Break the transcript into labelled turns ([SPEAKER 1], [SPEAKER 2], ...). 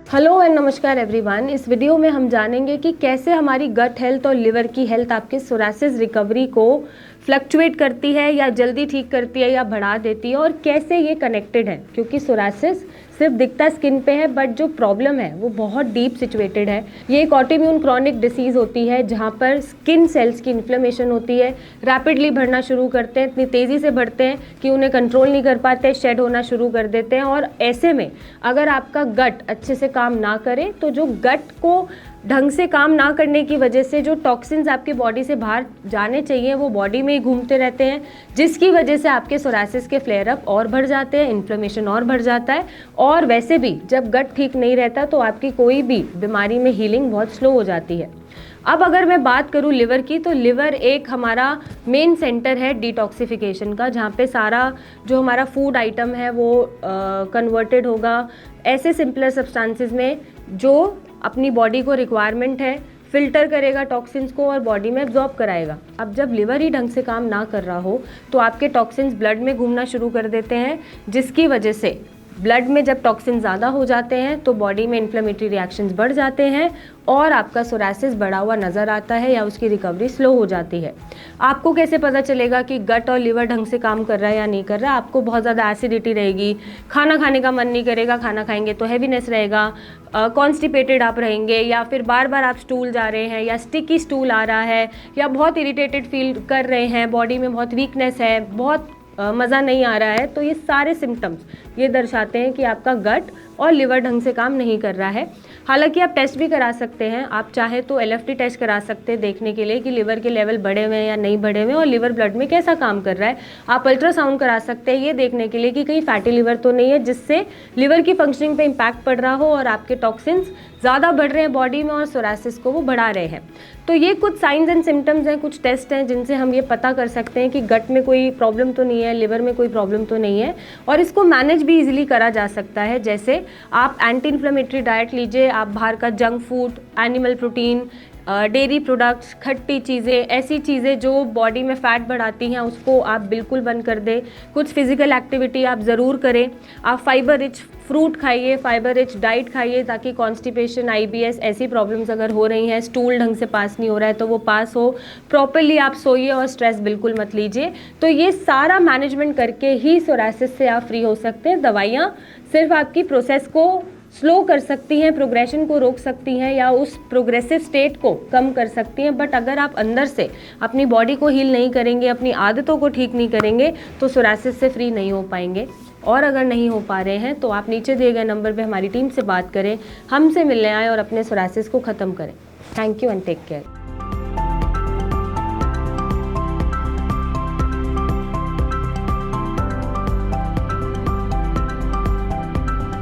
[SPEAKER 1] Hello and नमस्कार everyone. इस video में हम जानेंगे कि कैसे हमारी गट हेल्थ और लिवर की हेल्थ आपके सोरासिस रिकवरी को फ्लक्चुएट करती है या जल्दी ठीक करती है या बढ़ा देती है, और कैसे ये कनेक्टेड है, क्योंकि सोरासिस सिर्फ दिखता स्किन पे है बट जो प्रॉब्लम है वो बहुत डीप सिचुएटेड है। ये एक ऑटोइम्यून क्रॉनिक डिसीज़ होती है जहाँ पर स्किन सेल्स की इन्फ्लेमेशन होती है, रैपिडली बढ़ना शुरू करते हैं, इतनी तेज़ी से बढ़ते हैं कि उन्हें कंट्रोल नहीं कर पाते, शेड होना शुरू कर देते हैं। और ऐसे में अगर आपका गट अच्छे से काम ना करे तो जो गट को ढंग से काम ना करने की वजह से जो टॉक्सिन्स आपकी बॉडी से बाहर जाने चाहिए वो बॉडी में ही घूमते रहते हैं, जिसकी वजह से आपके सोरासिस के फ्लेयर अप और बढ़ जाते हैं, इन्फ्लेमेशन और बढ़ जाता है। और वैसे भी जब गट ठीक नहीं रहता तो आपकी कोई भी बीमारी में हीलिंग बहुत स्लो हो जाती है। अब अगर मैं बात करूं लिवर की, तो लिवर एक हमारा मेन सेंटर है डिटॉक्सिफिकेशन का, जहाँ पे सारा जो हमारा फूड आइटम है वो कन्वर्टेड होगा ऐसे सिंपलर सब्सटेंसेस में जो अपनी बॉडी को रिक्वायरमेंट है, फिल्टर करेगा टॉक्सिन्स को और बॉडी में एब्जॉर्ब कराएगा। अब जब लिवर ही ढंग से काम ना कर रहा हो तो आपके टॉक्सिन्स ब्लड में घूमना शुरू कर देते हैं, जिसकी वजह से ब्लड में जब टॉक्सिन ज़्यादा हो जाते हैं तो बॉडी में इन्फ्लेमेटरी रिएक्शंस बढ़ जाते हैं और आपका सोरासिस बढ़ा हुआ नज़र आता है या उसकी रिकवरी स्लो हो जाती है। आपको कैसे पता चलेगा कि गट और लिवर ढंग से काम कर रहा है या नहीं कर रहा है? आपको बहुत ज़्यादा एसिडिटी रहेगी, खाना खाने का मन नहीं करेगा, खाना खाएंगे तो हैवीनेस रहेगा, कॉन्स्टिपेटेड आप रहेंगे, या फिर बार बार आप स्टूल जा रहे हैं या स्टिकी स्टूल आ रहा है, या बहुत इरिटेटेड फील कर रहे हैं, बॉडी में बहुत वीकनेस है, बहुत मज़ा नहीं आ रहा है। तो ये सारे सिम्टम्स ये दर्शाते हैं कि आपका गट और लिवर ढंग से काम नहीं कर रहा है। हालांकि आप टेस्ट भी करा सकते हैं, आप चाहे तो LFT टेस्ट करा सकते हैं देखने के लिए कि लिवर के लेवल बढ़े हुए हैं या नहीं बढ़े हुए हैं और लिवर ब्लड में कैसा काम कर रहा है। आप अल्ट्रासाउंड करा सकते हैं ये देखने के लिए कि कहीं फैटी लिवर तो नहीं है जिससे लिवर की फंक्शनिंग पे इम्पैक्ट पड़ रहा हो और आपके टॉक्सिन्स ज़्यादा बढ़ रहे हैं बॉडी में और सोरासिस को वो बढ़ा रहे हैं। तो ये कुछ साइंस एंड सिम्टम्स हैं, कुछ टेस्ट हैं जिनसे हम ये पता कर सकते हैं कि गट में कोई प्रॉब्लम तो नहीं है, लिवर में कोई प्रॉब्लम तो नहीं है, और इसको मैनेज भी इजीली करा जा सकता है। जैसे आप एंटी इन्फ्लेमेटरी डाइट लीजिए, आप बाहर का junk food, animal protein, dairy products, खट्टी चीज़ें, ऐसी चीज़ें जो बॉडी में फ़ैट बढ़ाती हैं उसको आप बिल्कुल बंद कर दें। कुछ फिजिकल एक्टिविटी आप ज़रूर करें। आप फाइबर रिच फ्रूट खाइए, फाइबर रिच डाइट खाइए ताकि कॉन्स्टिपेशन, IBS ऐसी प्रॉब्लम्स अगर हो रही हैं, स्टूल ढंग से पास नहीं हो रहा है तो वो पास हो। प्रॉपरली आप सोइए और स्ट्रेस बिल्कुल मत लीजिए। तो ये सारा मैनेजमेंट करके ही सोरासिस से आप फ्री हो सकते हैं। दवाइयाँ सिर्फ आपकी प्रोसेस को स्लो कर सकती हैं, प्रोग्रेशन को रोक सकती हैं या उस प्रोग्रेसिव स्टेट को कम कर सकती हैं, बट अगर आप अंदर से अपनी बॉडी को हील नहीं करेंगे, अपनी आदतों को ठीक नहीं करेंगे तो सोरासिस से फ्री नहीं हो पाएंगे। और अगर नहीं हो पा रहे हैं तो आप नीचे दिए गए नंबर पे हमारी टीम से बात करें, हमसे मिलने आएँ और अपने सोरासिस को ख़त्म करें। Thank you and take care.